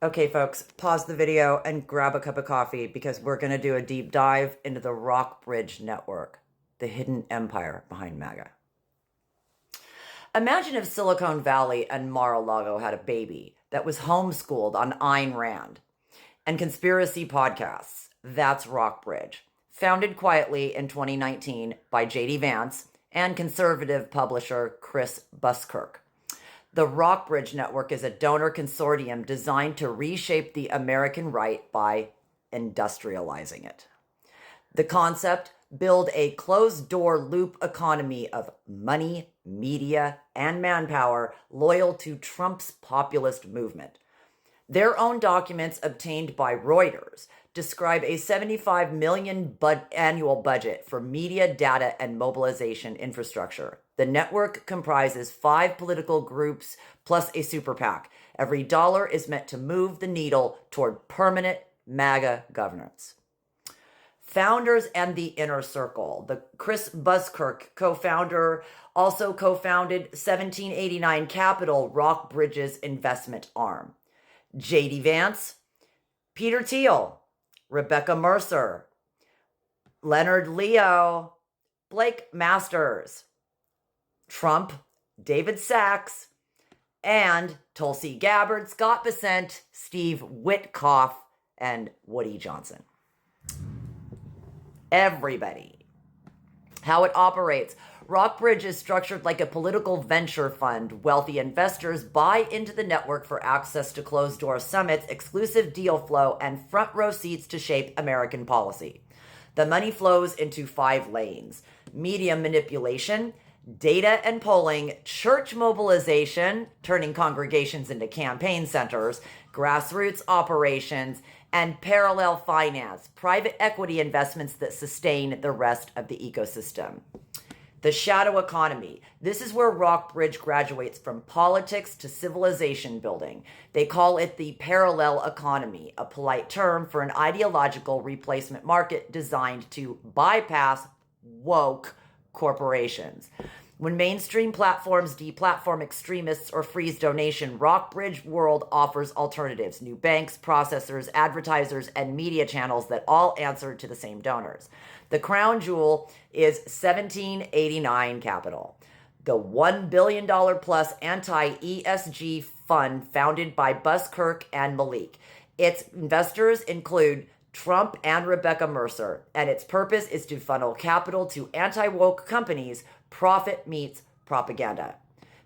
Okay, folks, pause the video and grab a cup of coffee because we're going to do a deep dive into the Rockbridge Network, the hidden empire behind MAGA. Imagine if Silicon Valley and Mar-a-Lago had a baby that was homeschooled on Ayn Rand and conspiracy podcasts. That's Rockbridge, founded quietly in 2019 by J.D. Vance and conservative publisher Chris Buskirk. The Rockbridge Network is a donor consortium designed to reshape the American right by industrializing it. The concept: build a closed-door loop economy of money, media, and manpower loyal to Trump's populist movement. Their own documents obtained by Reuters describe a $75 million annual budget for media, data, and mobilization infrastructure. The network comprises 5 political groups plus a super PAC. Every dollar is meant to move the needle toward permanent MAGA governance. Founders and the inner circle. The Chris Buskirk, co-founder, also co-founded 1789 Capital, Rockbridge's investment arm. J.D. Vance, Peter Thiel, Rebecca Mercer, Leonard Leo, Blake Masters, Trump, David Sachs, and Tulsi Gabbard, Scott Bessent, Steve Witkoff, and Woody Johnson. Everybody. How it operates. Rockbridge is structured like a political venture fund. Wealthy investors buy into the network for access to closed-door summits, exclusive deal flow, and front-row seats to shape American policy. The money flows into 5 lanes: media manipulation, data and polling, church mobilization, turning congregations into campaign centers, grassroots operations, and parallel finance, private equity investments that sustain the rest of the ecosystem. The shadow economy. This is where Rockbridge graduates from politics to civilization building. They call it the parallel economy, a polite term for an ideological replacement market designed to bypass woke corporations. When mainstream platforms deplatform extremists or freeze donation, Rockbridge World offers alternatives: new banks, processors, advertisers, and media channels that all answer to the same donors. The crown jewel is 1789 Capital, the $1 billion plus anti-ESG fund founded by Buskirk and Malik. Its investors include Trump and Rebecca Mercer, and its purpose is to funnel capital to anti-woke companies. Profit meets propaganda.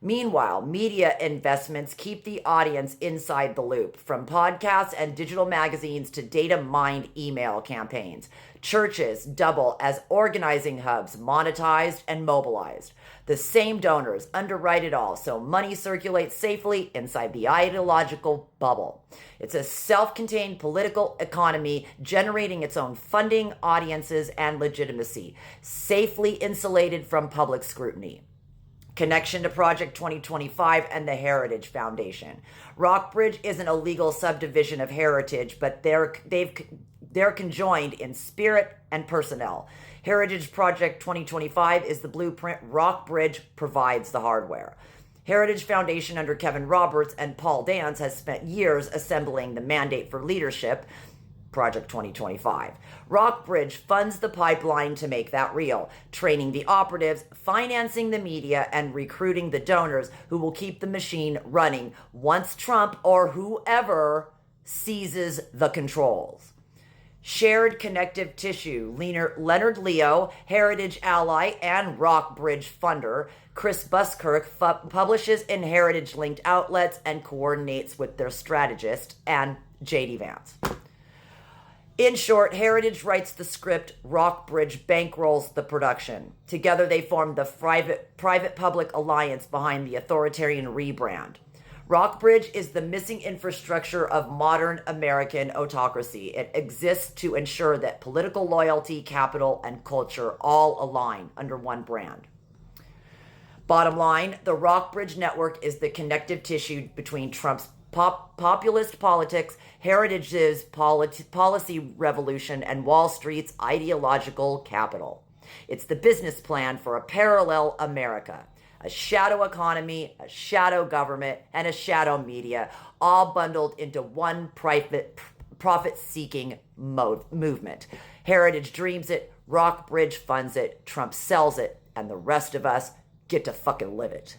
Meanwhile, media investments keep the audience inside the loop, from podcasts and digital magazines to data-mined email campaigns. Churches double as organizing hubs, monetized and mobilized. The same donors underwrite it all, so money circulates safely inside the ideological bubble. It's a self-contained political economy generating its own funding, audiences, and legitimacy, safely insulated from public scrutiny. Connection to Project 2025 and the Heritage Foundation. Rockbridge is an illegal subdivision of Heritage, but they're conjoined in spirit and personnel. Heritage Project 2025 is the blueprint. Rockbridge provides the hardware. Heritage Foundation under Kevin Roberts and Paul Dance has spent years assembling the mandate for leadership, Project 2025. Rockbridge funds the pipeline to make that real, training the operatives, financing the media, and recruiting the donors who will keep the machine running once Trump or whoever seizes the controls. Shared connective tissue. Leonard Leo, Heritage ally and Rockbridge funder, Chris Buskirk publishes in Heritage-linked outlets and coordinates with their strategist, and J.D. Vance. In short, Heritage writes the script, Rockbridge bankrolls the production. Together they form the private-public alliance behind the authoritarian rebrand. Rockbridge is the missing infrastructure of modern American autocracy. It exists to ensure that political loyalty, capital, and culture all align under one brand. Bottom line, the Rockbridge Network is the connective tissue between Trump's populist politics, Heritage's policy revolution, and Wall Street's ideological capital. It's the business plan for a parallel America, a shadow economy, a shadow government, and a shadow media, all bundled into one profit-seeking movement. Heritage dreams it, Rockbridge funds it, Trump sells it, and the rest of us get to fucking live it.